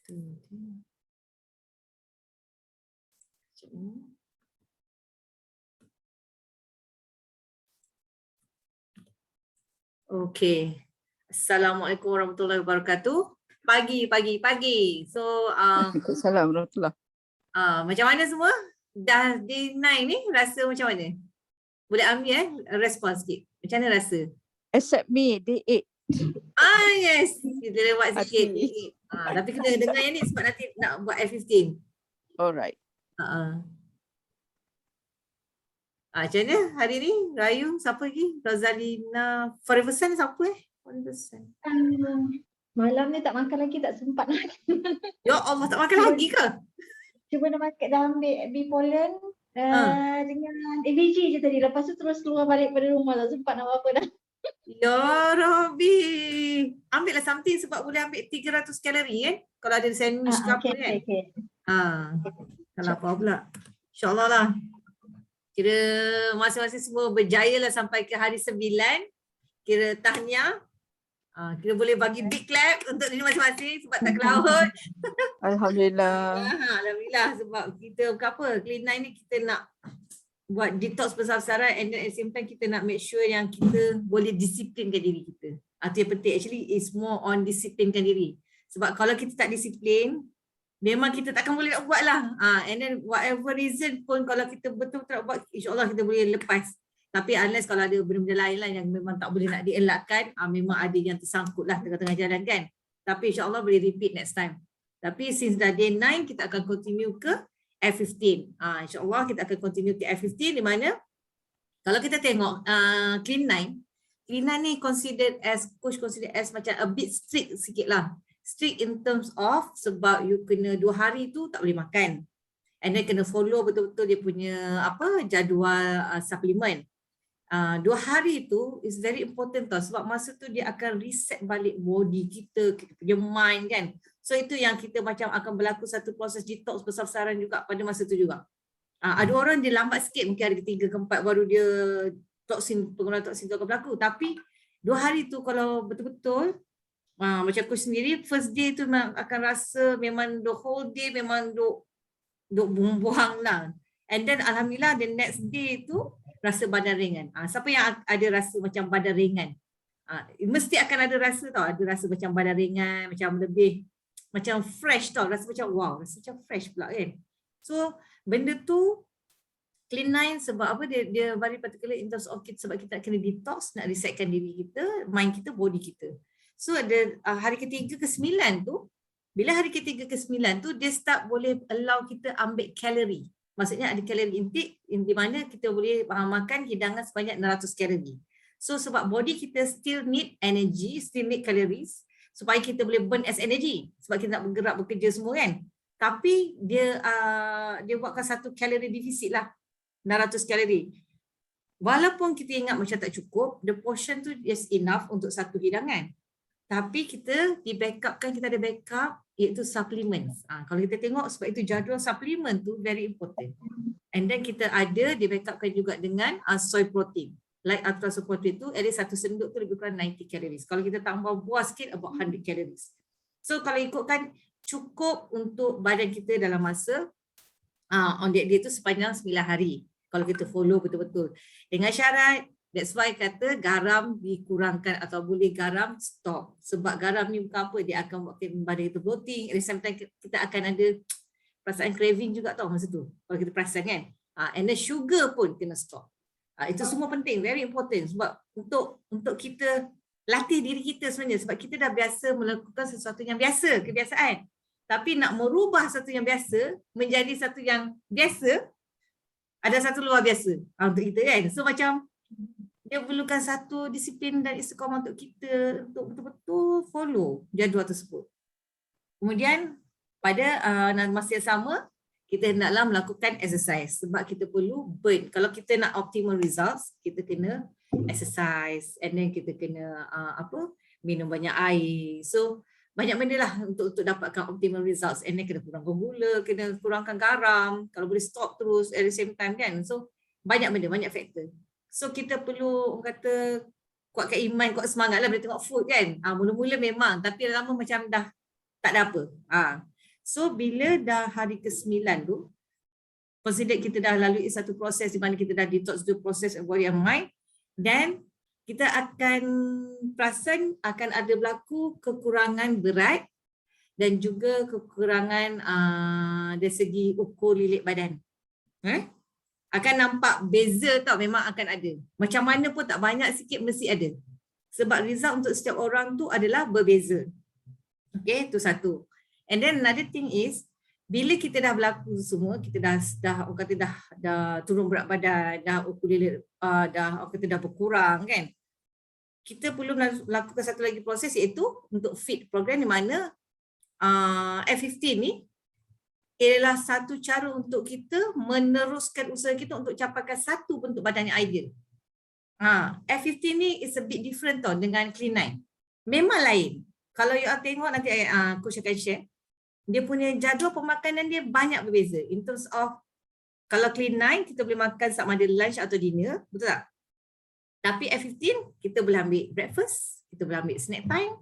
Okey. Assalamualaikum warahmatullahi wabarakatuh. Pagi. So Waalaikumsalam warahmatullahi. Macam mana semua? Dah day 9 ni rasa macam mana? Boleh ambil respon sikit. Macam mana rasa? Except me, day 8. Yes. Kita lewat sikit. Tapi kita dengar yang ni sebab nanti nak buat F15. Alright. Macam mana hari ni? Rayu, siapa lagi? Rozalina, Forever Sun siapa Forever Sun. Malam ni tak makan lagi, tak sempat lagi. Ya Allah, tak makan lagi ke? Cuba dah makan, dah ambil B-pollen dengan ABG je tadi. Lepas tu terus keluar balik pada rumah, tak sempat nak apa dah. Ya Rabbi. Ambil lah something sebab boleh ambil 300 kalori kan? Kalau ada sandwich ke apa kan? Okay. Kalau apa pula. InsyaAllah lah. Kira masing-masing semua berjaya lah sampai ke hari 9. Kira tahniah. Kira boleh bagi big clap untuk diri masing-masing sebab tak ke laut. Alhamdulillah. Alhamdulillah sebab kita apa, Clean 9 ni kita nak buat detox besar-besaran and then at the same time kita nak make sure yang kita boleh disiplinkan diri kita. Itu yang penting actually is more on disiplinkan diri. Sebab kalau kita tak disiplin, memang kita takkan boleh nak buat lah. And then whatever reason pun kalau kita betul-betul nak buat, insyaAllah kita boleh lepas. Tapi unless kalau ada benda-benda lain lah yang memang tak boleh nak dielakkan, memang ada yang tersangkut lah tengah-tengah jalan kan. Tapi insyaAllah boleh repeat next time. Tapi since dah day 9, kita akan continue ke F15. InsyaAllah kita akan continue ke F15 di mana kalau kita tengok Clean 9 ni considered as macam a bit strict sikit lah. Strict in terms of sebab you kena 2 hari tu tak boleh makan. And then kena follow betul-betul dia punya jadual suplemen. 2 hari tu is very important tau sebab masa tu dia akan reset balik body kita punya mind kan. So itu yang kita macam akan berlaku satu proses detox besar-besaran juga pada masa tu juga. Ada orang dia lambat sikit mungkin hari ketiga keempat baru dia penggunaan toksin tu akan berlaku. Tapi 2 hari tu kalau betul-betul macam aku sendiri first day tu akan rasa memang the whole day memang duk buang lah. And then alhamdulillah the next day tu rasa badan ringan. Siapa yang ada rasa macam badan ringan? Mesti akan ada rasa tau, ada rasa macam badan ringan, macam lebih macam fresh tau, rasa macam wow, rasa macam fresh pula kan. So benda tu Clean 9 sebab apa dia very particular in terms of kita, sebab kita kena detox, nak resetkan diri kita, mind kita, body kita. So ada hari ketiga ke 9 tu, bila hari ketiga ke 9 tu dia start boleh allow kita ambil kalori. Maksudnya ada kalori intake di mana kita boleh makan hidangan sebanyak 600 kalori. So sebab body kita still need energy, still need calories supaya kita boleh burn as energy sebab kita nak bergerak bekerja semua kan. Tapi dia buatkan satu kalori deficit lah, 600 kalori. Walaupun kita ingat macam tak cukup, the portion tu is enough untuk satu hidangan. Tapi kita di backupkan, kita ada backup iaitu supplements. Kalau kita tengok sebab itu jadual supplement tu very important. And then kita ada di backupkan juga dengan soy protein. Like ultra soy protein tu, at least satu senduk tu lebih kurang 90 calories. Kalau kita tambah buah sikit, about 100 calories. So kalau ikutkan cukup untuk badan kita dalam masa on that day tu sepanjang 9 hari. Kalau kita follow betul-betul. Dengan syarat, that's why kata garam dikurangkan atau boleh garam stop. Sebab garam ni bukan apa, dia akan buatkan badan kita bloating. At the same time kita akan ada perasaan craving juga tau masa tu. Kalau kita perasan kan. And then sugar pun kena stop. Itu semua penting, very important. Sebab untuk kita latih diri kita sebenarnya. Sebab kita dah biasa melakukan sesuatu yang biasa, kebiasaan. Tapi nak merubah satu yang biasa menjadi satu yang biasa, ada satu luar biasa untuk kita kan. So macam dia perlukan satu disiplin dan istiqamah untuk kita untuk betul-betul follow jadual tersebut. Kemudian pada masa yang sama kita hendaklah melakukan exercise sebab kita perlu burn. Kalau kita nak optimal results, kita kena exercise and then kita kena minum banyak air. So banyak benda lah untuk dapatkan optimal results. And then kena kurangkan gula, kena kurangkan garam, kalau boleh stop terus at the same time kan. So banyak benda, banyak faktor. So kita perlu orang kata kuatkan iman, kuat semangat lah bila tengok food kan. Mula-mula memang, tapi lama macam dah tak ada apa. So bila dah hari ke-9 tu, consider kita dah lalui satu proses di mana kita dah detox the proses of body and mind, then kita akan perasan akan ada berlaku kekurangan berat dan juga kekurangan dari segi ukur lilit badan. Akan nampak beza tau, memang akan ada. Macam mana pun tak banyak sikit mesti ada. Sebab result untuk setiap orang tu adalah berbeza. Okay, tu satu. And then another thing is, bila kita dah berlaku semua, kita dah orang kata dah turun berat badan, dah ukur lilit, dah orang kata dah berkurang kan. Kita perlu melakukan satu lagi proses iaitu untuk fit program di mana F15 ni ialah satu cara untuk kita meneruskan usaha kita untuk capaikan satu bentuk badan yang ideal. F15 ni is a bit different tau dengan Clean 9. Memang lain. Kalau you tengok nanti coach akan share, dia punya jadual pemakanan dia banyak berbeza. In terms of, kalau Clean 9 kita boleh makan sama ada lunch atau dinner, betul tak? Tapi F15 kita boleh ambil breakfast, kita boleh ambil snack time,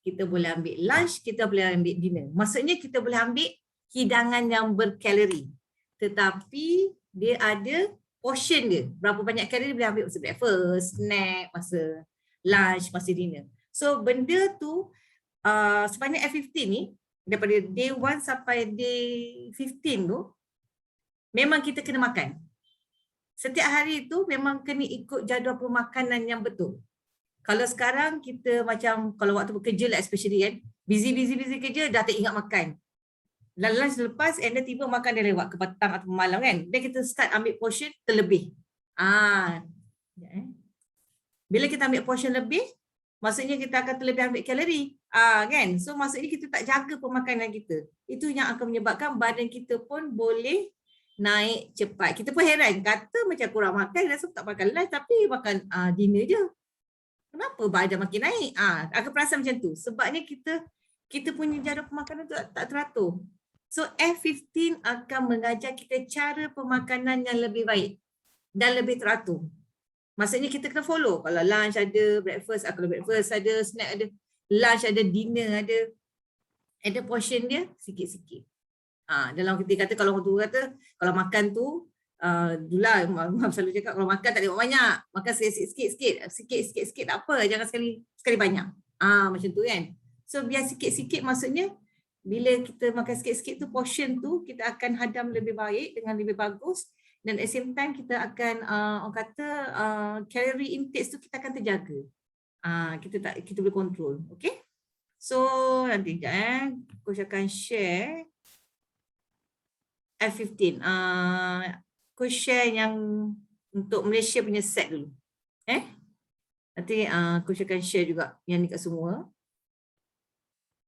kita boleh ambil lunch, kita boleh ambil dinner. Maksudnya kita boleh ambil hidangan yang berkalori. Tetapi dia ada portion dia. Berapa banyak kalori boleh ambil masa breakfast, snack, masa lunch, masa dinner. So benda tu sepanjang F15 ni, daripada day 1 sampai day 15 tu, memang kita kena makan. Setiap hari tu memang kena ikut jadual pemakanan yang betul. Kalau sekarang kita macam, kalau waktu bekerja lah especially kan, busy kerja, dah tak ingat makan. Lunch lepas, and then tiba makan dia lewat ke petang atau malam kan. Then kita start ambil portion terlebih. Bila kita ambil portion lebih, maksudnya kita akan terlebih ambil kalori. Kan? So maksudnya kita tak jaga pemakanan kita. Itu yang akan menyebabkan badan kita pun boleh naik cepat. Kita pun heran, kata macam kurang makan, rasa tak makan lunch tapi makan dinner je. Kenapa badan makin naik? Akan perasan macam tu. Sebabnya kita punya jadual pemakanan tu tak teratur. So F15 akan mengajar kita cara pemakanan yang lebih baik dan lebih teratur. Maksudnya kita kena follow. Kalau lunch ada, breakfast, kalau breakfast ada, snack ada, lunch ada, dinner ada portion dia sikit-sikit. Dalam kita kata, kalau orang tu kata, kalau makan tu, dululah Mam selalu cakap, kalau makan tak boleh banyak, makan sikit-sikit tak apa, jangan sekali banyak. Macam tu kan. So biar sikit-sikit, maksudnya bila kita makan sikit-sikit tu, portion tu kita akan hadam lebih baik dengan lebih bagus, dan at the same time kita akan orang kata calorie intake tu kita akan terjaga. Kita boleh control. Okay. So nanti sekejap coach akan share F15. Coach share yang untuk Malaysia punya set dulu. Nanti coach akan share juga yang ni kat semua.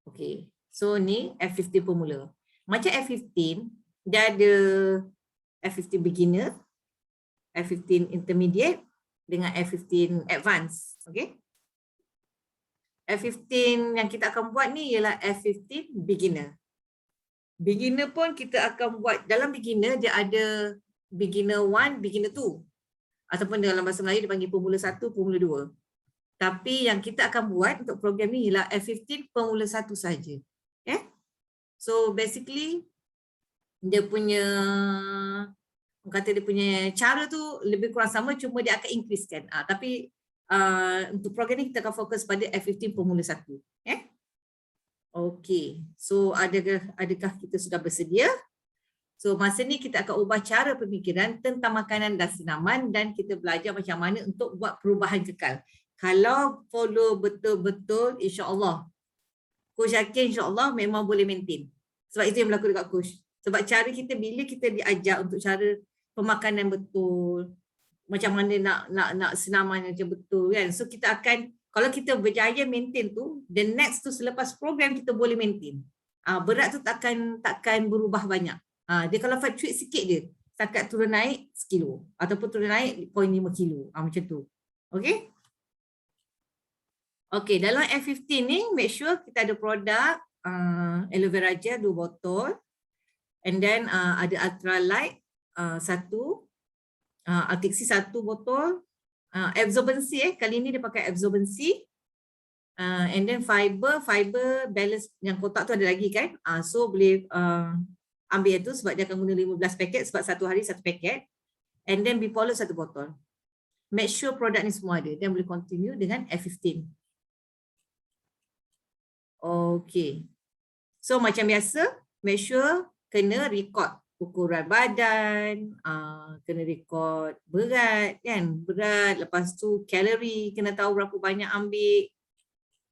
Okay. So ni F15 pemula. Macam F15, dia ada F15 beginner, F15 intermediate dengan F15 advance. Okay. F15 yang kita akan buat ni ialah F15 beginner. Beginner pun kita akan buat, dalam beginner dia ada beginner 1, beginner 2. Ataupun dalam bahasa Melayu dipanggil pemula 1, pemula 2. Tapi yang kita akan buat untuk program ni ialah F15 pemula 1 saja. So basically dia punya, kata dia punya cara tu lebih kurang sama, cuma dia akan increasekan. Tapi untuk program ni kita akan fokus pada F15 pemula 1. Okay, so adakah kita sudah bersedia? So masa ni kita akan ubah cara pemikiran tentang makanan dan senaman, dan kita belajar macam mana untuk buat perubahan kekal. Kalau follow betul-betul, insya-Allah, coach yakin insya-Allah memang boleh maintain. Sebab itu yang berlaku dekat coach. Sebab cara kita, bila kita diajar untuk cara pemakanan betul, macam mana nak senaman macam betul kan. So kita akan, kalau kita berjaya maintain tu, the next tu selepas program kita boleh maintain. Berat tu takkan berubah banyak. Dia kalau fluctuate sikit je, setakat turun naik sekilo ataupun turun naik 0.5 kilo. Macam tu. Okay? Okay, dalam F15 ni make sure kita ada produk aloe vera gel 2 botol, and then ada ultralight 1, Altixi 1 botol, absorbency kali ni dia pakai absorbency, And then fiber balance yang kotak tu ada lagi kan. So boleh ambil tu sebab dia akan guna 15 paket sebab satu hari satu paket. And then bipolar satu botol. Make sure produk ni semua ada. Dan boleh continue dengan F15. Okay. So macam biasa, make sure kena record ukuran badan, kena record berat kan, berat, lepas tu kalori, kena tahu berapa banyak ambil,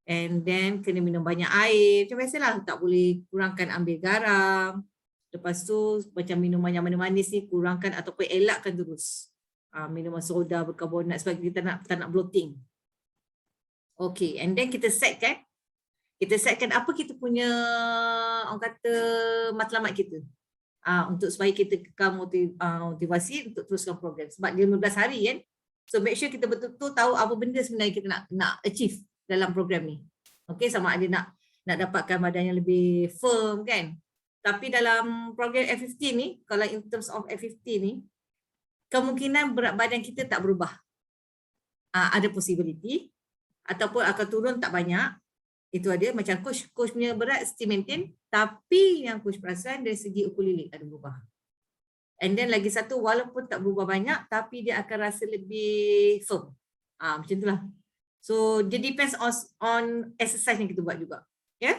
and then kena minum banyak air, macam biasalah, tak boleh kurangkan ambil garam, lepas tu macam minuman yang manis ni kurangkan ataupun elakkan terus, minuman soda berkarbonat sebab kita tak nak bloating. Okay, and then kita setkan apa kita punya, orang kata, matlamat kita. Untuk supaya kita kekal motivasi untuk teruskan program. Sebab dia 15 hari kan. So make sure kita betul-betul tahu apa benda sebenarnya kita nak achieve dalam program ni. Okay, sama ada nak dapatkan badan yang lebih firm kan. Tapi dalam program F15 ni, kalau in terms of F15 ni, kemungkinan berat badan kita tak berubah. Ada possibility ataupun akan turun tak banyak. Itu ada macam coach punya berat still maintain, tapi yang coach perasan dari segi ukur lilit ada berubah. And then lagi satu, walaupun tak berubah banyak tapi dia akan rasa lebih firm. Macam itulah. So dia depends on exercise yang kita buat juga. Ya. Yeah?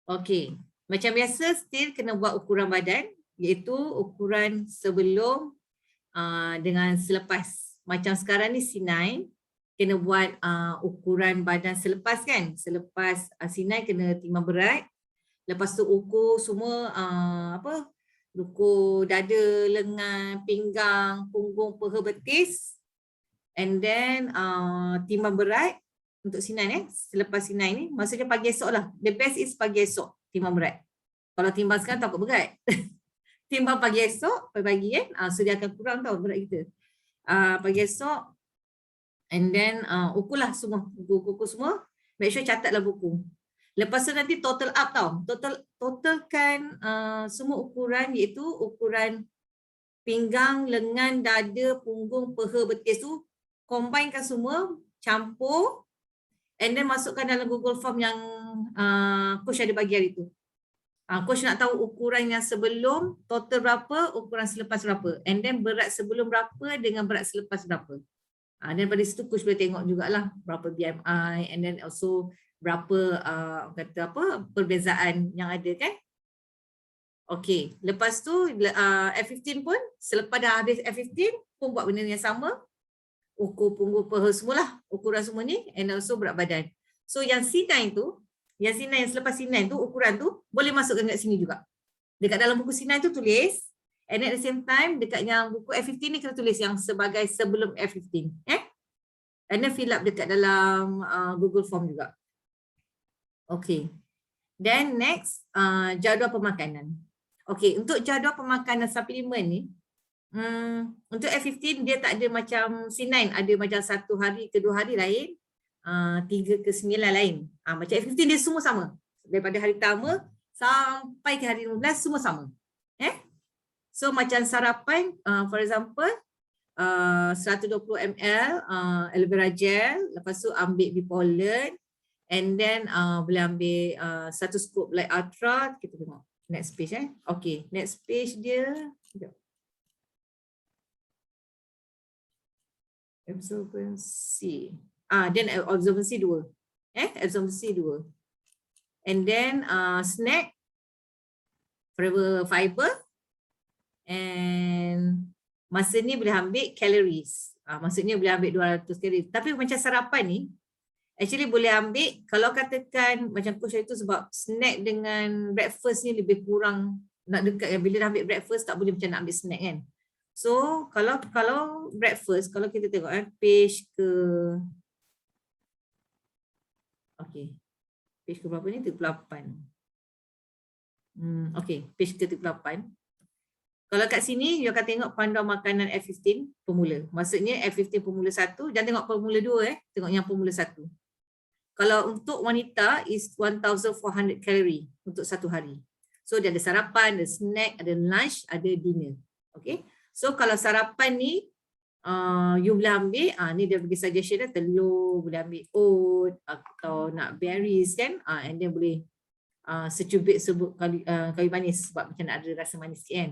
Okay. Macam biasa still kena buat ukuran badan, iaitu ukuran sebelum dengan selepas. Macam sekarang ni C9, kena buat ukuran badan selepas kan. Selepas C9 kena timbang berat. Lepas tu ukur semua ukur dada, lengan, pinggang, punggung, peha, betis. And then timbang berat untuk C9 selepas C9 ni. Maksudnya pagi esok lah. The best is pagi esok timbang berat. Kalau timbang sekarang takut berat. Timbang pagi esok, pagi kan. So dia akan kurang tau berat kita. Pagi esok. And then ukurlah semua, ukur semua, make sure catatlah buku. Lepas tu nanti total up tau. Totalkan semua ukuran, iaitu ukuran pinggang, lengan, dada, punggung, peha, betis tu, combinekan semua, campur, and then masukkan dalam Google Form yang coach ada bagi hari tu. Coach nak tahu ukuran yang sebelum, total berapa, ukuran selepas berapa. And then berat sebelum berapa dengan berat selepas berapa. Dan pada situ coach boleh tengok jugalah berapa BMI, and then also berapa kata apa perbezaan yang ada kan. Okey, lepas tu F15 pun selepas dah habis F15 pun buat benda yang sama. Ukur punggung, peha semualah, ukuran semua ni, and also berat badan. So yang C9 tu, yang selepas C9 tu ukuran tu boleh masukkan kat sini juga. Dekat dalam buku C9 tu tulis. And at the same time, dekat yang buku F15 ni kita tulis yang sebagai sebelum F15. And then fill up dekat dalam Google Form juga. Okay. Then next, jadual pemakanan. Okay, untuk jadual pemakanan suplemen ni, untuk F15 dia tak ada macam C9, ada macam 1 hari ke 2 hari lain, 3 ke 9 lain. Macam F15 dia semua sama. Daripada hari pertama sampai ke hari 15 semua sama. So macam sarapan, for example, 120 ml aloe vera gel, lepas tu ambil bipolen, and then boleh ambil 1 scoop Light Ultra. Kita tengok next page Okay, next page dia. Absorbency. Then absorbency 2. Absorbency 2. And then snack, Forever Fiber. And masa ni boleh ambil calories. Maksudnya boleh ambil 200 kalori. Tapi macam sarapan ni, actually boleh ambil, kalau katakan macam coach itu sebab snack dengan breakfast ni lebih kurang nak dekat. Bila dah ambil breakfast tak boleh macam nak ambil snack kan. So kalau breakfast, kalau kita tengok page ke, okay, page ke berapa ni? 38. Okay, page ke 38. Kalau kat sini, you akan tengok panduan makanan F15 pemula. Maksudnya F15 pemula 1, jangan tengok pemula 2 tengok yang pemula 1. Kalau untuk wanita is 1400 kalori untuk satu hari. So dia ada sarapan, ada snack, ada lunch, ada dinner. Okay. So kalau sarapan ni you boleh ambil, ni dia bagi suggestion dah, telur, boleh ambil oat atau nak berries kan, and then boleh secubit kayu manis sebab macam nak ada rasa manis sikit kan.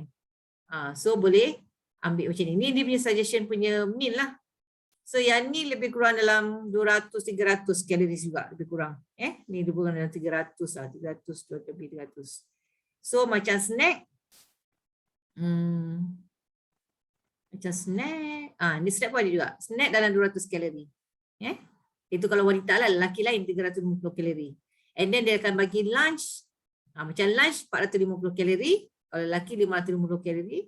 So boleh ambil macam ni. Ni dia punya suggestion punya meal lah. So yang ni lebih kurang dalam 200-300 calories juga lebih kurang. Ni lebih kurang dalam 300 lah, 300 lebih 300. So macam snack, macam snack, ni snack pun ada juga. Snack dalam 200 kalori. Itu kalau wanita lah, lelaki lain 350 kalori. And then dia akan bagi lunch, macam lunch 450 kalori, kalau lelaki 550 kalori.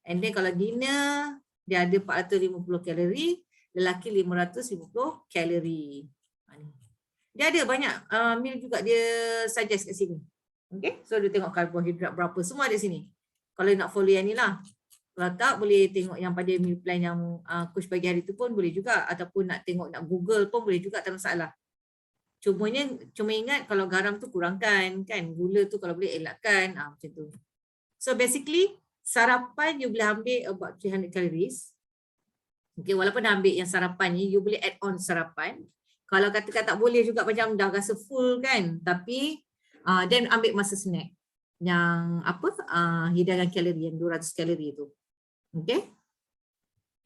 And then kalau dinner, dia ada 450 kalori, lelaki 550 kalori. Dia ada banyak meal juga dia suggest kat sini. Okay, so dia tengok karbohidrat berapa, semua ada sini. Kalau nak follow yang ni lah. Kalau tak, boleh tengok yang pada meal plan yang coach bagi hari tu pun boleh juga. Ataupun nak tengok, nak Google pun boleh juga, tak masalah. Cuma ingat kalau garam tu kurangkan kan, gula tu kalau boleh elakkan, macam tu. So basically, sarapan you boleh ambil about 300 calories. Okay, walaupun dah ambil yang sarapan ni, you boleh add on sarapan. Kalau katakan tak boleh juga macam dah rasa full kan, tapi then ambil masa snack. Yang hidangan kalori yang 200 kalori tu. Okay.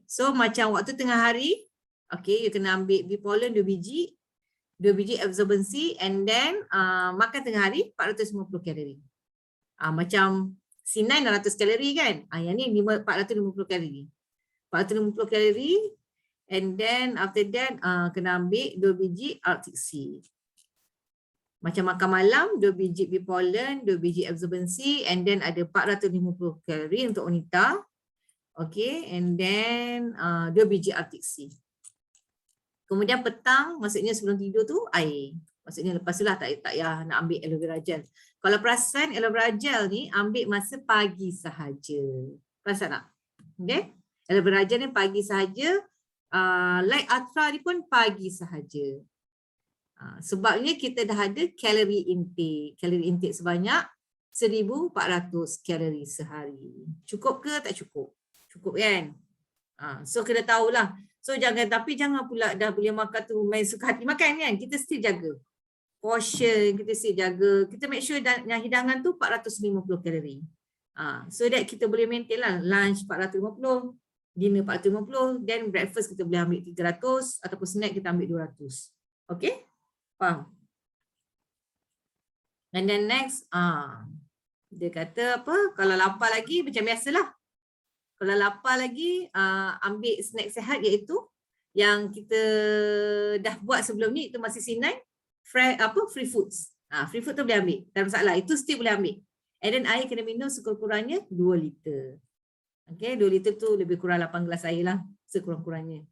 So macam waktu tengah hari, okay, you kena ambil bee pollen 2 biji absorbency, and then makan tengah hari 450 kalori. Macam C9 600 kalori kan. Yang ni 450 kalori. 450 kalori, and then after that kena ambil 2 biji Arctic Sea. Macam makan malam 2 biji bee pollen, 2 biji absorbency, and then ada 450 kalori untuk wanita. Okay, and then 2 biji Arctic Sea. Kemudian petang, maksudnya sebelum tidur tu air. Maksudnya lepas tu lah tak payah nak ambil aloe vera gel. Kalau perasan aloe vera gel ni ambil masa pagi sahaja. Perasan tak? Okay. Aloe vera gel ni pagi sahaja. Light Ultra ni pun pagi sahaja. Sebabnya kita dah ada kalori intake. Kalori intake sebanyak 1400 kalori sehari. Cukup ke tak cukup? Cukup kan? So kena tahulah. So tapi jangan pula dah boleh makan tu main suka hati makan kan. Kita still jaga portion, kita still jaga. Kita make sure yang hidangan tu 450 kalori. So that kita boleh maintain lah. Lunch 450, dinner 450, then breakfast kita boleh ambil 300 ataupun snack kita ambil 200. Okay? Faham? And then next, dia kata apa? Kalau lapar lagi macam biasalah. Kalau lapar lagi, ambil snack sihat iaitu yang kita dah buat sebelum ni, itu masih C9, free foods. Free food tu boleh ambil, tak ada masalah. Itu still boleh ambil. And then air kena minum sekurang-kurangnya 2 liter. Okay, 2 liter tu lebih kurang 8 gelas air lah, sekurang-kurangnya.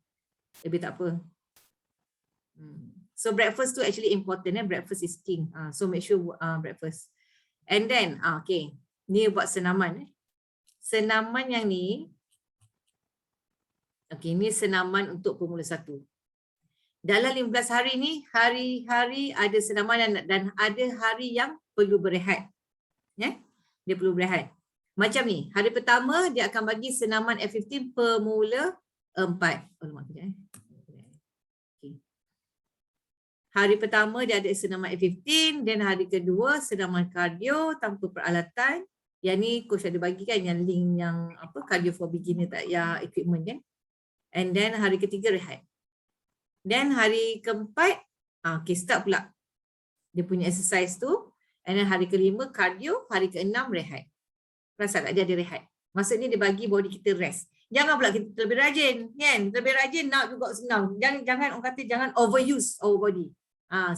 Lebih tak apa. So breakfast tu actually important. Breakfast is king. So make sure breakfast. And then, okay, ni buat senaman. Senaman yang ni, okay, ni senaman untuk pemula 1. Dalam 15 hari ni, hari-hari ada senaman dan ada hari yang perlu berehat. Dia perlu berehat. Macam ni, hari pertama dia akan bagi senaman F15 pemula 4. Okay. Hari pertama dia ada senaman F15, dan hari kedua senaman kardio tanpa peralatan. Yang ni coach ada bagi kan, yang link yang cardio for beginner, tak payah equipment kan. And then hari ketiga rehat. Then hari keempat, okay, start pula dia punya exercise tu. And then hari kelima kardio, hari keenam rehat. Rasa tak dia ada rehat. Maksudnya dia bagi body kita rest. Jangan pula kita lebih rajin kan. Lebih rajin nak juga senang. Jangan orang kata jangan overuse our body.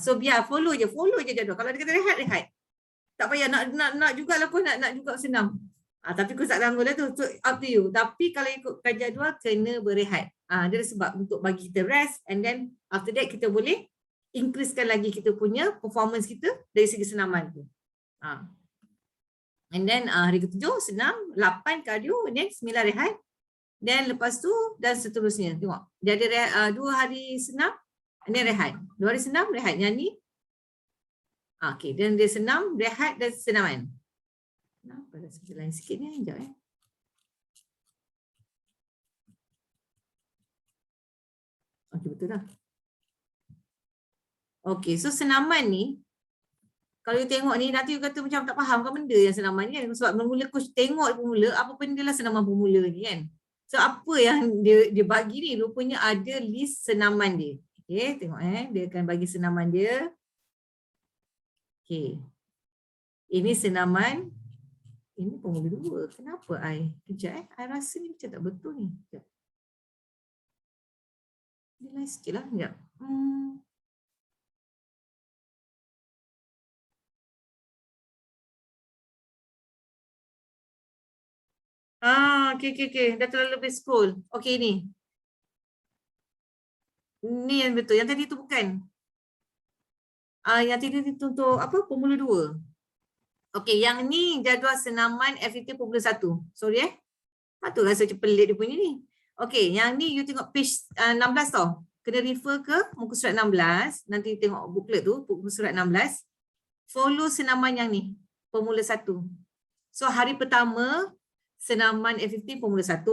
So biar follow je jadual. Kalau dia kata rehat. Tak payah nak jugalah pun nak juga senang. Tapi aku tak tangguh lah tu. So up to you. Tapi kalau ikutkan jadual kena berehat. Dia ada sebab untuk bagi kita rest, and then after that kita boleh increasekan lagi kita punya performance kita dari segi senaman tu. And then hari ke-7 senam, 8 kardio, and then 9 rehat. Then lepas tu dan seterusnya. Tengok. Dia ada 2 hari senam, and then rehat. 2 hari senam, rehat. Yang ni. Okay, dan dia senam, rehat dan senaman. Kenapa dah lain sikit ni? Sekejap . Okey, betul dah. Okey, so senaman ni, kalau you tengok ni, nanti you kata macam tak faham kan benda yang senaman ni kan. Sebab mula coach tengok pemula, apa benda lah senaman pemula ni kan. So apa yang dia bagi ni, rupanya ada list senaman dia. Okay, tengok dia akan bagi senaman dia. Okay. Ini senaman, ini pemula 2. Kenapa I? Kejap I rasa ni macam tak betul ni. Kejap. Dia lain sikit lah, kejap. Okay. Dah terlalu lebih scroll. Okay, ni. Ni yang betul. Yang tadi tu bukan. Yang tadi tu untuk apa? Pemula 2. Okay, yang ni jadual senaman FET Pemula 1. Sorry Patut rasa macam pelik dia punya ni. Okay, yang ni you tengok page 16 tau. Kena refer ke muka surat 16. Nanti tengok booklet tu, muka surat 16. Follow senaman yang ni. Pemula 1. So, hari pertama, senaman FET Pemula 1.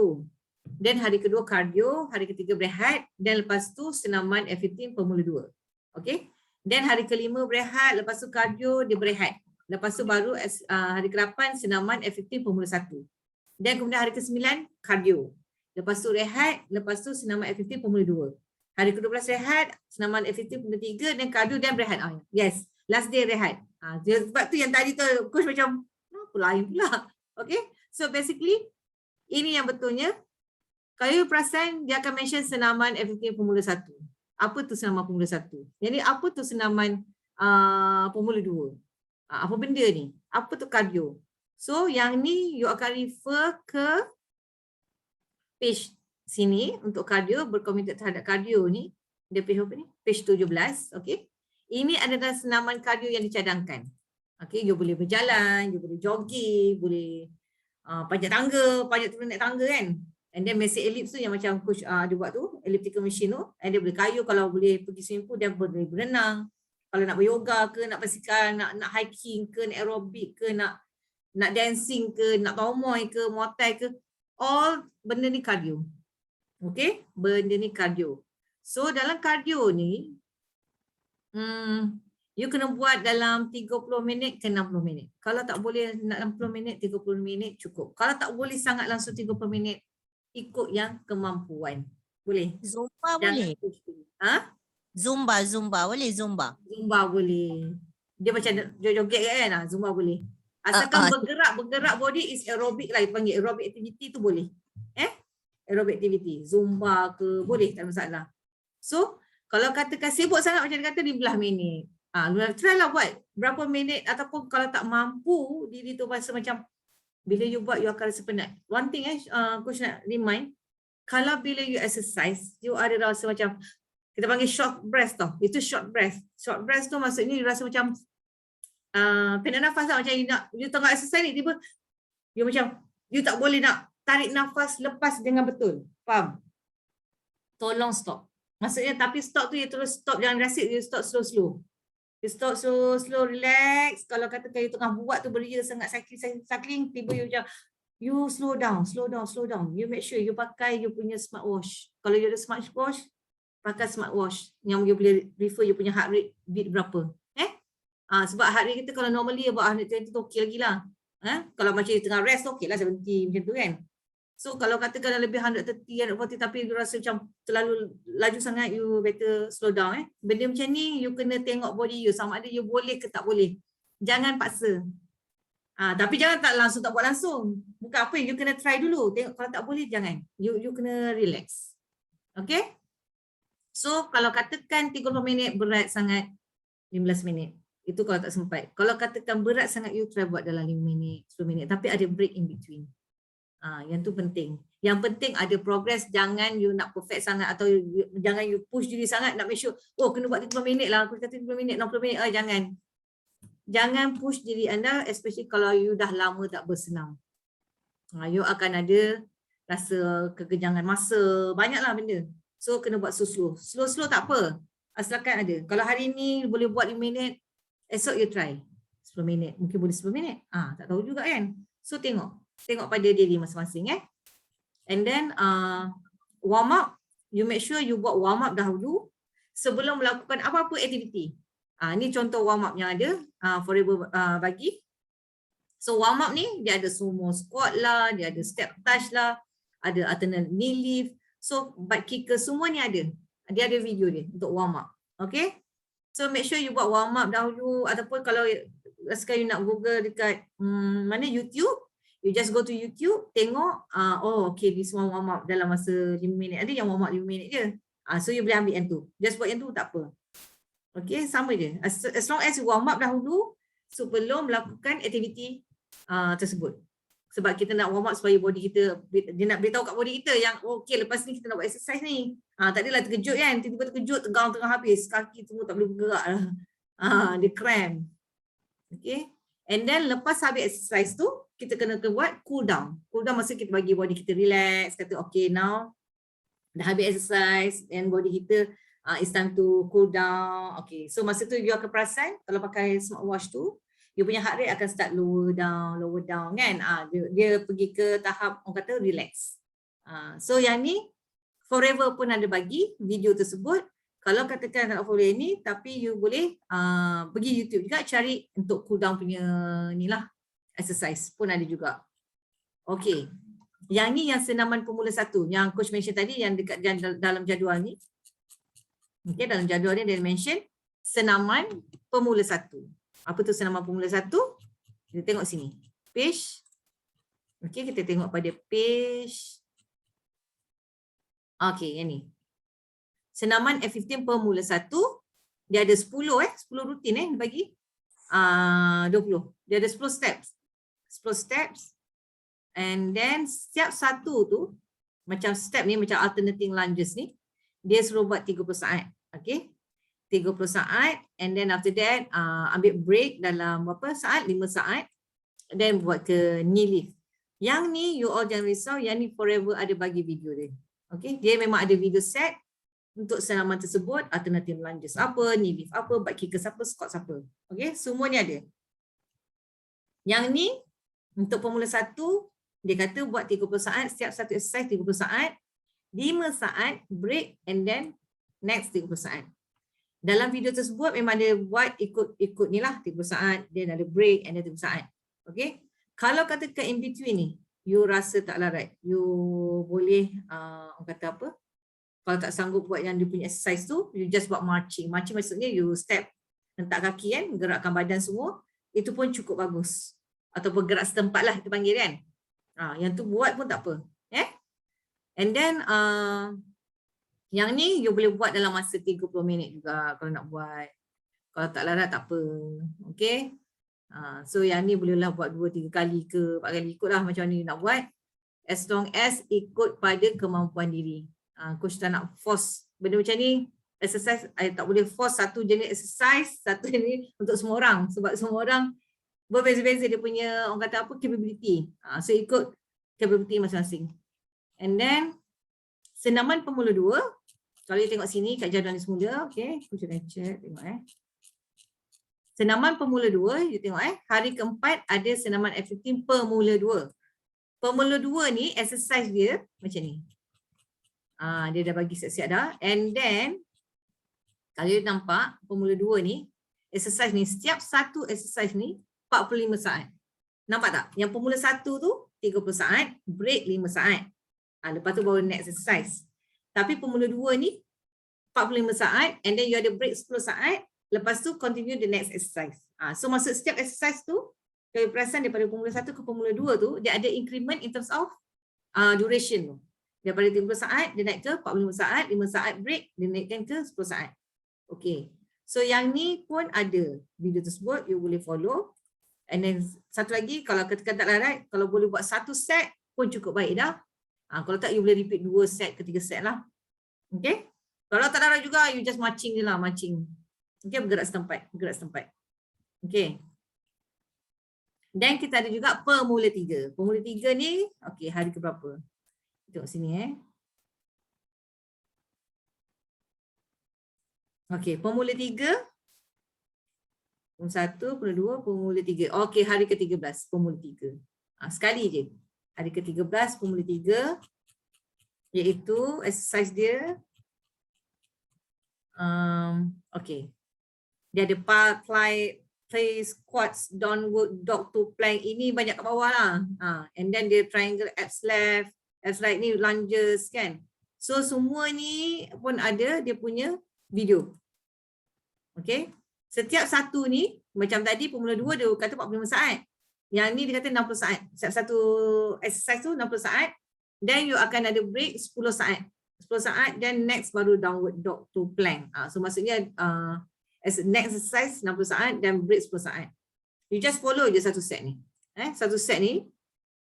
Dan hari kedua kardio, hari ketiga berehat. Dan lepas tu senaman FET Pemula 2. Okay. Dan hari kelima berehat, lepas tu kardio dia berehat. Lepas tu baru hari ke-8 senaman FET Pemula 1. Dan kemudian hari ke-9 kardio. Lepas tu rehat, lepas tu senaman FET Pemula 2. Hari ke-12 rehat, senaman FET Pemula 3 dan kardio dan berehat. Yes, last day rehat. Sebab tu yang tadi tu coach macam apa lain pula. Okay, so basically ini yang betulnya. Kalau you perasan dia akan mention senaman FET Pemula 1. Apa tu senaman Pemula 1? Jadi apa tu senaman Pemula 2? Apa benda ni? Apa tu kardio? So yang ni you akan refer ke page sini untuk kardio, berkomited terhadap kardio ni. Dia page apa ni? Page 17, okay. Ini adalah senaman kardio yang dicadangkan. Okay, you boleh berjalan, you boleh jogging, boleh panjat tangga, panjat turun naik tangga kan. And then basic ellipse tu yang macam coach dia buat tu, elliptical machine tu. And dia boleh kayu, kalau boleh pergi swimming pool, dia boleh berenang. Kalau nak beryoga ke, nak basikal, nak hiking ke, nak aerobik ke, nak dancing ke, nak tomoy ke, muay thai ke, all benda ni kardio. Okay, benda ni kardio. So dalam kardio ni, you kena buat dalam 30 minit ke 60 minit. Kalau tak boleh nak 60 minit, 30 minit cukup. Kalau tak boleh sangat langsung 30 minit, ikut yang kemampuan. Boleh? Zumba Jangan boleh? Zumba boleh Zumba? Zumba boleh. Dia macam joget kan? Zumba boleh. Asalkan bergerak body is aerobic lah. Itu panggil aerobic activity tu boleh. Aerobic activity. Zumba ke boleh, tak ada masalah. So, kalau katakan sibuk sangat macam dia kata 15 minit. Try lah buat berapa minit, ataupun kalau tak mampu diri tu rasa macam bila you buat you akan rasa penat. One thing coach nak remind, kalau bila you exercise, you ada rasa macam kita panggil short breath tau. Itu short breath. Short breath tu maksudnya you rasa macam pendek nafas lah. Macam you tengah exercise ni, tiba you macam you tak boleh nak tarik nafas lepas dengan betul. Faham? Tolong stop. Maksudnya tapi stop tu you terus stop, jangan drastic, you stop slow-slow. You stop slow, relax. Kalau katakan you tengah buat tu beria sangat cycling, tiba you macam you slow down. You make sure you pakai you punya smartwatch. Kalau you ada smartwatch, pakai smartwatch yang you boleh refer you punya heart rate beat berapa. Sebab heart rate kita kalau normally about 120 tu okey lagi lah. Kalau macam you tengah rest okey lah 70 macam tu kan. So kalau katakan lebih 130, 140 tapi you rasa macam terlalu laju sangat, you better slow down. Benda macam ni you kena tengok body you sama ada you boleh ke tak boleh. Jangan paksa. Tapi jangan tak langsung tak buat langsung. Bukan apa, you kena try dulu. Tengok kalau tak boleh jangan. You kena relax. Okay? So kalau katakan 30 minit berat sangat 15 minit. Itu kalau tak sempat. Kalau katakan berat sangat you try buat dalam 5 minit, 10 minit. Tapi ada break in between. Yang tu penting. Yang penting ada progress, jangan you nak perfect sangat atau jangan you push diri sangat nak make sure, kena buat 30 minit lah, aku kata 30 minit, 60 minit, jangan. Jangan push diri anda, especially kalau you dah lama tak bersenam. You akan ada rasa kegenjangan masa, banyaklah benda. So kena buat slow-slow. Slow-slow tak apa, asalkan ada. Kalau hari ni boleh buat 5 minit, esok you try 10 minit, mungkin boleh 10 minit. Tak tahu juga kan. So tengok pada diri masing-masing. And then warm up you make sure you buat warm up dahulu sebelum melakukan apa-apa aktiviti. Ni contoh warm up yang ada Forever bagi. So warm up ni dia ada sumo squat lah, dia ada step touch lah, ada alternate knee lift. So butt kicker semua ni ada. Dia ada video dia untuk warm up. Okay. So make sure you buat warm up dahulu, ataupun kalau sekarang you nak Google dekat mana YouTube, you just go to YouTube, tengok oh okay, this one warm up dalam masa 5 minit. Ada yang warm up 5 minit je. So you boleh ambil yang tu. Just buat yang tu tak apa. Okay, sama je. As long as you warm up dahulu sebelum melakukan aktiviti tersebut. Sebab kita nak warm up supaya body kita, dia nak beritahu kat body kita yang okay, lepas ni kita nak buat exercise ni. Tak adalah terkejut kan, tiba-tiba terkejut, tegang tengah habis, kaki semua tak boleh bergerak lah. Dia cramp. Okay. And then lepas habis exercise tu, kita kena buat cool down. Cool down masa kita bagi body kita relax, kata okay now dah habis exercise and body kita it's time to cool down. Okay, so masa tu you akan perasan kalau pakai smartwatch tu, you punya heart rate akan start lower down kan. Dia pergi ke tahap orang kata relax. So yang ni Forever pun ada bagi video tersebut. Kalau katakan tak follow ni, tapi you boleh pergi YouTube juga cari untuk cool down punya ni lah, exercise pun ada juga. Okay, yang ni yang senaman pemula 1 yang coach mention tadi, yang dekat dalam jadual ni. Okay, dalam jadual ni dia mention senaman pemula 1. Apa tu senaman pemula 1? Kita tengok sini. Page. Okay, kita tengok pada page. Okay, yang ni. Senaman F15 pemula 1. Dia ada 10 rutin dia bagi. 20. Dia ada 10 steps. 10 steps. And then setiap satu tu, macam step ni, macam alternating lunges ni, dia suruh buat 30 saat. Okay. 30 saat, and then after that ambil break dalam berapa saat? 5 saat. Then buat ke knee lift. Yang ni you all jangan risau, yang ni Forever ada bagi video dia. Okay, dia memang ada video set untuk senaman tersebut, alternative lunges apa, knee lift apa, butt kickers apa, squats apa. Okay, semua ni ada. Yang ni untuk pemula 1, dia kata buat 30 saat, setiap satu exercise 30 saat, 5 saat break, and then next 30 saat. Dalam video tersebut memang dia buat ikut ni lah, 30 saat, dia ada break and then 30 saat. Okay. Kalau katakan in between ni, you rasa tak larat, you boleh, orang kata apa, kalau tak sanggup buat yang dia punya exercise tu, you just buat marching. Marching maksudnya you step, hentak kaki kan, gerakkan badan semua, itu pun cukup bagus. Ataupun gerak setempat lah kita panggil kan. Yang tu buat pun tak apa. And then, yang ni you boleh buat dalam masa 30 minit juga kalau nak buat. Kalau tak larat tak apa. Okay. So yang ni bolehlah buat 2-3 kali ke 4 kali, ikutlah macam ni nak buat. As long as ikut pada kemampuan diri. Coach tak nak force benda macam ni. Exercise, tak boleh force satu jenis exercise, satu jenis untuk semua orang. Sebab semua orang berbeza-beza dia punya, orang kata apa, capability. So ikut capability masing-masing. And then, senaman pemula 2. Kalau you tengok sini kat jadual ni semula, okay. Coach akan check, tengok Senaman pemula 2, you tengok hari keempat ada senaman F15 pemula 2. Pemula 2 ni exercise dia macam ni. Dia dah bagi siap-siap dah. And then kalau you nampak pemula 2 ni, exercise ni, setiap satu exercise ni 45 saat. Nampak tak? Yang pemula 1 tu 30 saat, break 5 saat. Lepas tu baru next exercise. Tapi pemula 2 ni 45 saat and then you ada break 10 saat. Lepas tu continue the next exercise. So maksud setiap exercise tu, kalau perasan daripada pemula 1 ke pemula 2 tu, dia ada increment in terms of duration tu. Daripada 30 saat, dia naik ke 45 saat, 5 saat break, dia naikkan ke 10 saat. Okay. So yang ni pun ada video tersebut, you boleh follow. And then satu lagi, kalau katakan tak larat, kalau boleh buat 1 set pun cukup baik dah. Kalau tak, you boleh repeat 2 set ke 3 set lah. Okay. Kalau tak larat juga, you just marching je lah, marching. Okay, bergerak setempat, Okay. Dan kita ada juga pemula 3. Pemula 3 ni, okay, hari ke berapa? Tengok sini Okay, pemula 3. Pemula 1, pemula 2, pemula 3. Okay, hari ke-13, pemula 3. Sekali je. Hari ke-13, pemula 3. Iaitu exercise dia. Okay. Dia ada play squats, downward dog to plank. Ini banyak kat bawah lah. And then dia triangle abs left, abs right ni lunges kan. So semua ni pun ada dia punya video. Okay. Setiap satu ni, macam tadi Formula 2 dia kata 45 saat. Yang ni dia kata 60 saat. Setiap satu exercise tu 60 saat. Then you akan ada break 10 saat. 10 saat dan next baru downward dog to plank. So maksudnya as next exercise 60 saat dan break 10 saat. You just follow je satu set ni. Satu set ni.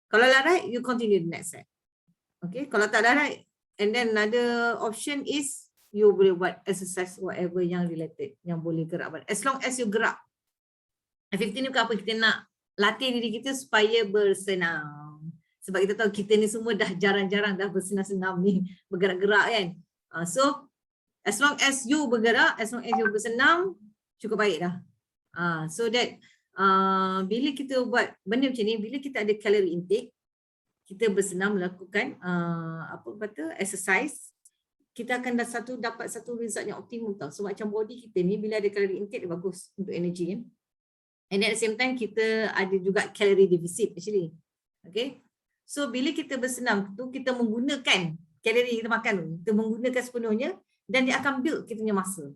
Kalau larat, you continue the next set. Okay, kalau tak larat, and then another option is you boleh buat exercise whatever yang related, yang boleh gerak. As long as you gerak. 15 ni bukan apa, kita nak latih diri kita supaya bersenam. Sebab kita tahu kita ni semua dah jarang-jarang dah bersenam-senam ni, bergerak-gerak kan. So, as long as you bergerak, as long as you bersenam, cukup baik dah. So that bila kita buat benda macam ni, bila kita ada calorie intake, kita bersenam melakukan exercise, kita akan dapat satu result yang optimum tau. So macam body kita ni bila ada calorie intake dia bagus untuk energy kan. And at the same time kita ada juga calorie deficit actually. Okay. So bila kita bersenam tu kita menggunakan kalori kita makan tu, kita menggunakan sepenuhnya dan dia akan build kita punya masa.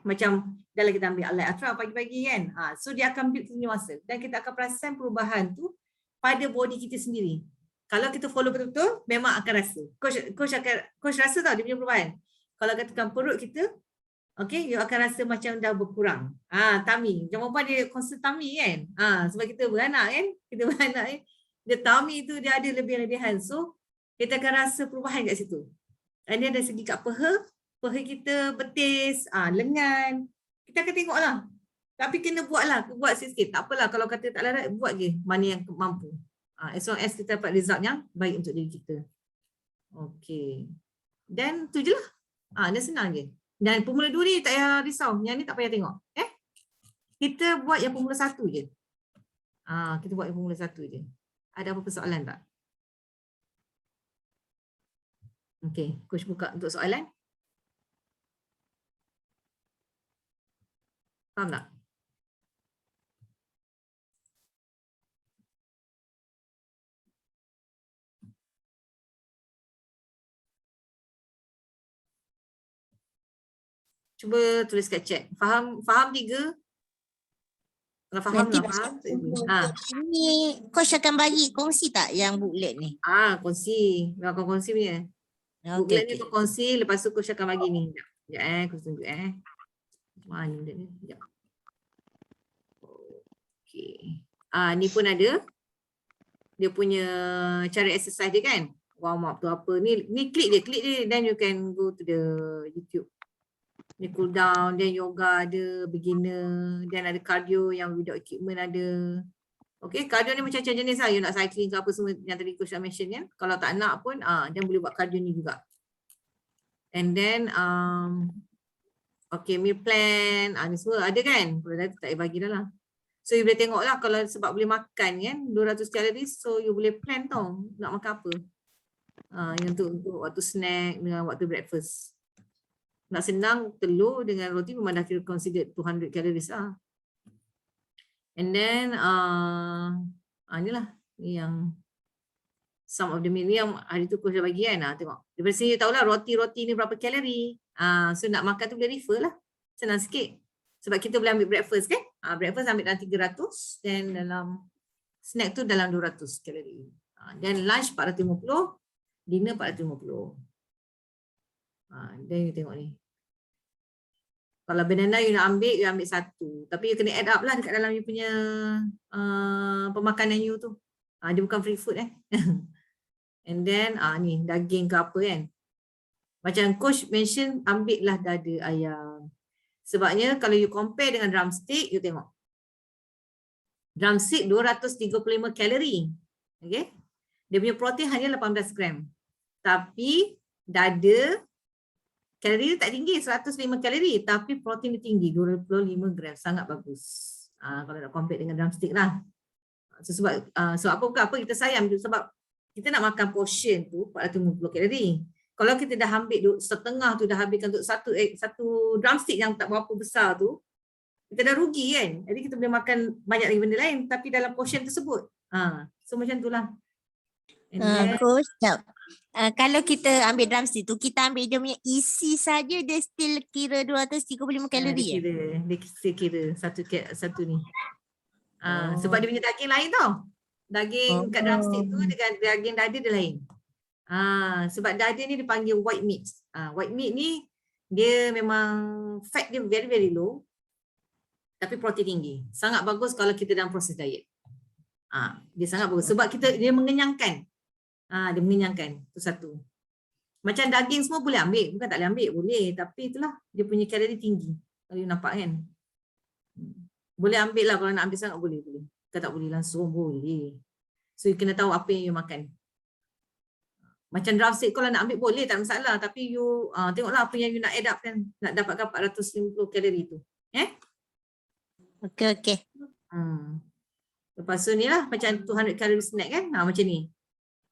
Macam dalam kita ambil Allied Ultra pagi-pagi kan. So dia akan build kita punya masa dan kita akan perasan perubahan tu pada body kita sendiri. Kalau kita follow betul-betul memang akan rasa. Coach rasa tau dia punya perubahan. Kalau katakan perut kita, okay, you akan rasa macam dah berkurang. Tummy. Macam perempuan dia constant tummy kan. Sebab kita beranak kan. Kita beranak kan. Dia tummy tu dia ada lebih-lebihan. So, kita akan rasa perubahan kat situ. Dan dia dari segi kat peha kita betis, lengan. Kita akan tengok lah. Tapi kena buat lah. Buat sikit-sikit. Tak apalah kalau kata tak larat, buat je mana yang mampu. As long as kita dapat result yang baik untuk diri kita. Okay. Dan tu je lah. Dia senang je. Dan Formula 2 ni tak payah risau. Yang ni tak payah tengok. Kita buat yang Formula 1 je. Kita buat yang Formula 1 je. Ada apa-apa soalan tak? Okay, coach buka untuk soalan. Faham tak? Cuba tulis kat chat. Faham 3? Kalau faham Nanti lah. Ni coach akan bagi kongsi tak yang booklet ni? Kongsi. Akan kongsi punya. Booklet ni akan kongsi. Lepas tu coach akan bagi ni. Sekejap coach tunggu Mana benda ni? Sekejap. Okay. Ni pun ada. Dia punya cara exercise dia kan. Warm up tu apa. Ni klik dia. Then you can go to the YouTube. Ni cool down, then yoga ada, beginner, then ada cardio yang without equipment ada. Okay, cardio ni macam-macam jenis lah. You nak cycling ke apa semua yang tadi coach dah mention kan. Kalau tak nak pun, then boleh buat cardio ni juga. And then, okay, meal plan, ni semua ada kan. Kalau dah tak payah bagi dah lah. So, you boleh tengok lah kalau sebab boleh makan kan, 200 calories, so you boleh plan tau nak makan apa. Yang untuk waktu snack dengan waktu breakfast. Nak senang telur dengan roti memang dah kira considered 200 calories lah. And then inilah ni yang some of the meal ni yang hari tu coach dah bagi kan. Tengok. Daripada sini tahulah roti-roti ni berapa kalori. So nak makan tu boleh refer lah. Senang sikit. Sebab kita boleh ambil breakfast kan. Breakfast ambil dalam 300 dan dalam snack tu dalam 200 kalori. Dan lunch 450, dinner 450. Dan you tengok ni. Kalau banana you nak ambil, you ambil satu. Tapi you kena add up lah dekat dalam you punya pemakanan you tu. Dia bukan free food And then ni daging ke apa kan. Macam coach mention, ambil lah dada ayam. Sebabnya kalau you compare dengan drumstick, you tengok. Drumstick 235 kalori. Okay. Dia punya protein hanya 18 gram. Tapi dada kalori tak tinggi, 105 kalori, tapi protein dia tinggi, 25 gram, sangat bagus. Kalau nak compare dengan drumstick lah. So, sebab apa kita sayang sebab kita nak makan portion tu 450 kalori. Kalau kita dah ambil setengah tu dah habiskan untuk satu drumstick yang tak berapa besar tu, kita dah rugi kan. Jadi kita boleh makan banyak lagi benda lain tapi dalam portion tersebut. So macam itulah. And then, Coach, jap. Kalau kita ambil drumstick tu, kita ambil dia punya isi saja, dia still kira 235 kalori ya? dia kira satu ni. Sebab dia punya daging lain tau. Daging kat drumstick tu dengan daging dada dia lain. Sebab dada ni dipanggil white meat. White meat ni dia memang fat dia very very low tapi protein tinggi. Sangat bagus kalau kita dalam proses diet. Dia sangat bagus sebab dia mengenyangkan. Dia mengenyangkan. Itu satu. Macam daging semua boleh ambil, bukan tak boleh ambil, boleh, tapi itulah dia punya kalori tinggi. Kalau you nampak kan. Boleh ambil lah kalau nak ambil sangat boleh. Kalau tak boleh langsung boleh. So you kena tahu apa yang you makan. Macam drumstick kalau nak ambil boleh tak masalah, tapi you tengoklah apa yang you nak add up kan, nak dapatkan 450 kalori tu. Okey. Lepas tu ni lah macam 200 kalori snack kan. Macam ni.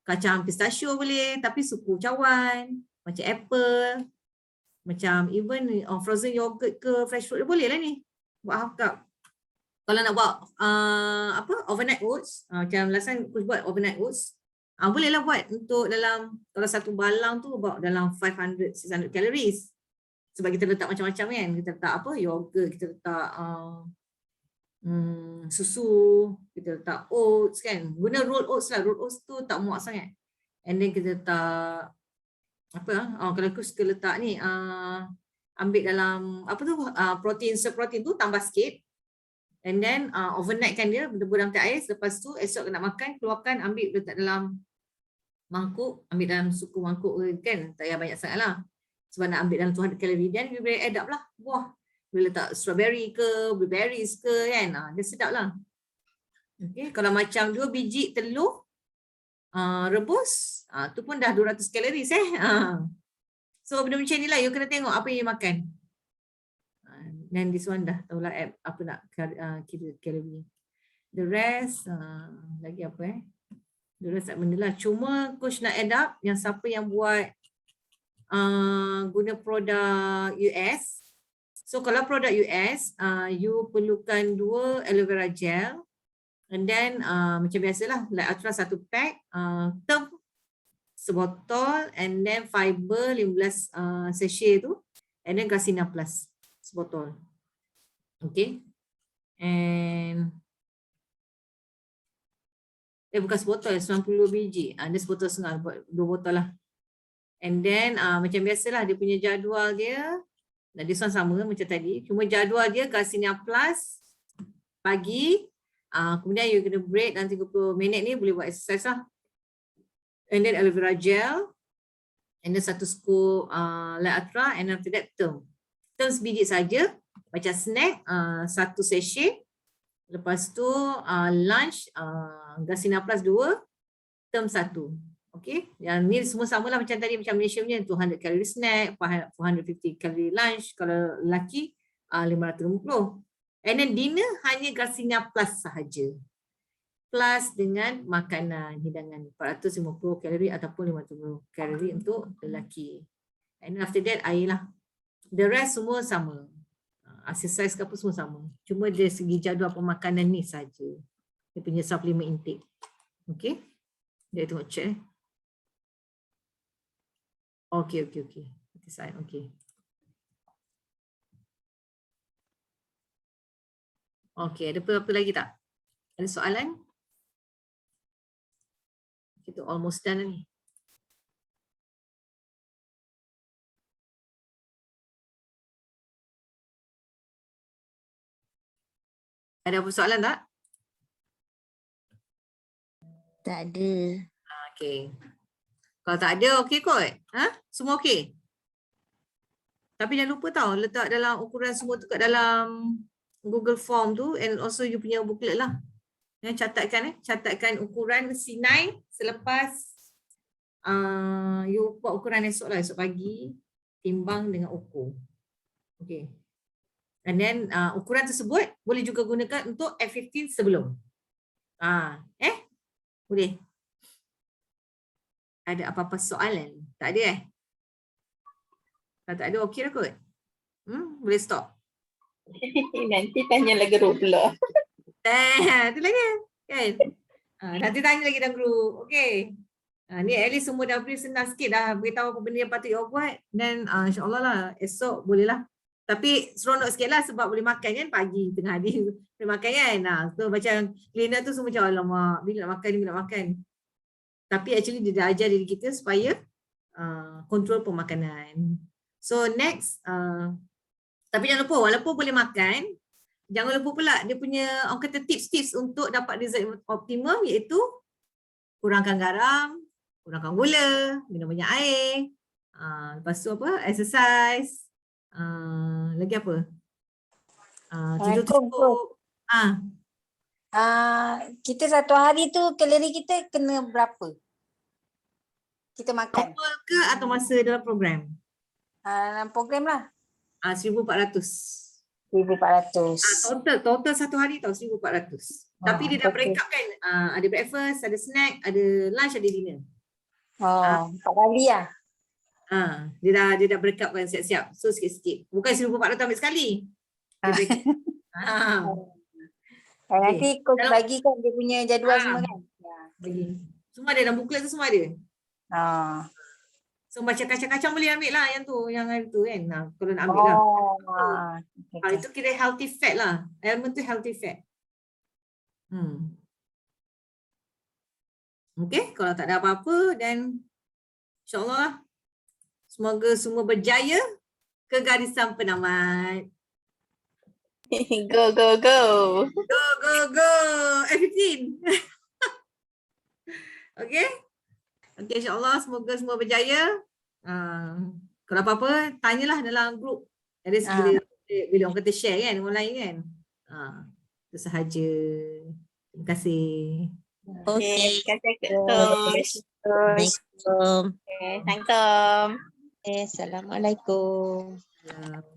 Kacang pistachio boleh, tapi suku cawan, macam apple, macam even frozen yogurt ke fresh fruit boleh lah ni. Buat half cup. Kalau nak buat overnight oats, macam last time aku buat overnight oats, bolehlah buat untuk dalam, kalau satu balang tu about dalam 500-600 calories. Sebab kita letak macam-macam kan. Kita letak yogurt, kita letak susu, kita letak oats kan. Guna roll oats lah. Roll oats tu tak muak sangat. And then kita letak kalau aku suka letak ni ambil dalam protein tu tambah sikit. And then overnight kan dia berdebu dalam teh air. Lepas tu esok nak makan, keluarkan, ambil letak dalam mangkuk, ambil dalam suku mangkuk kan. Tak payah banyak sangat lah. Sebab nak ambil dalam 200 kalori. Dan you boleh add up lah buah. Boleh letak strawberry ke, blueberries ke kan. Dia sedap lah. Okay. Kalau macam 2 biji telur rebus, tu pun dah 200 kalori So benda macam ni lah, you kena tengok apa yang you makan. Dan this one dah tahulah app apa nak kira kalori. The rest, lagi apa The rest tak benda lah. Cuma coach nak add up yang siapa yang buat guna produk US. So kalau produk US, you perlukan 2 aloe vera gel. And then macam biasalah, like Ultra 1 pack, term sebotol, and then fiber 15 sachet tu, and then Glycina Plus sebotol. Okay. And bukan sebotol, 90 biji. Dia sebotol setengah, buat 2 botol lah. And then macam biasalah dia punya jadual dia. Dan this one sama macam tadi. Cuma jadual dia Glycina Plus pagi. Kemudian you kena break dalam 30 minit ni boleh buat exercise lah. And then aloe vera gel. And then 1 scoop Light Ultra. And after that term. Term sebiji saja. Macam snack 1 sachet. Lepas tu lunch Glycina Plus 2. Term 1. Okay. Yang ni semua samalah macam tadi, macam Malaysia punya 200 kalori snack, 450 kalori lunch. Kalau lelaki 550. And then dinner hanya Glycina Plus sahaja. Plus dengan makanan hidangan 450 kalori ataupun 550 kalori untuk lelaki. And after that air lah. The rest semua sama. Exercise ke apa semua sama. Cuma dari segi jadual pemakanan ni saja. Dia punya supplement intake. Okay. Dia tengok check. Okay. Okay. Okay, ada apa lagi tak? Ada soalan? Kita almost done ni. Ada apa soalan tak? Tak ada. Okay. Kalau tak ada, okey kot. Semua okey? Tapi jangan lupa tau, letak dalam ukuran semua tu kat dalam Google Form tu, and also you punya booklet lah. Catatkan ukuran C9 selepas you buat ukuran esok lah, esok pagi, timbang dengan ukur. Okay. And then ukuran tersebut boleh juga gunakan untuk F15 sebelum. Boleh? Ada apa-apa soalan? Tak ada Kalau tak ada okey dah kot. Boleh stop. Nanti tanya lagi group pula. Itu lagi kan. Nanti tanya lagi dalam grup. Okey. Ni at least semua dah beri senang sikit dah. Beritahu apa benda yang patut you buat. Dan insyaAllah lah esok boleh lah. Tapi seronok sikit lah sebab boleh makan kan pagi, tengah hari boleh makan kan. So macam cleaner tu semua macam alamak bila nak makan, bila nak makan. Tapi actually dia dah ajar diri kita supaya kontrol pemakanan. So next, tapi jangan lupa walaupun boleh makan, jangan lupa pula dia punya orang kata tips-tips untuk dapat result optimum iaitu kurangkan garam, kurangkan gula, minum banyak air, lepas tu apa, exercise, lagi apa? Tidur cukup. Kita satu hari tu kalori kita kena berapa? Kita makan. Normal ke atau masa dalam program? Dalam program lah. 1,400. 1,400. Total satu hari tau 1,400. Tapi dia dah break up kan. Ada breakfast, ada snack, ada lunch, ada dinner. 4 kali lah. Dia dah break up kan siap-siap. So sikit-sikit. Bukan 1,400 ambil sekali. Dia break up. Nanti coach bagi kan dia punya jadual semua kan. Bagi. Semua ada dalam booklet tu semua ada. So macam kacang-kacang boleh ambil lah yang tu, yang itu kan. Kalau nak ambil lah. Itu kira healthy fat lah. Elemen tu healthy fat. Okay, kalau tak ada apa-apa dan insyaAllah lah. Semoga semua berjaya ke garisan penamat. Go, go, go. Go, go, go. F15. Okay. Okay, insyaAllah semoga semua berjaya. Kalau apa-apa, tanyalah dalam grup. Ada bila orang kata share kan, orang lain kan. Itu sahaja. Terima kasih. Okay, terima kasih Coach. Assalamualaikum. Okay, Assalamualaikum. Assalamualaikum. Ya.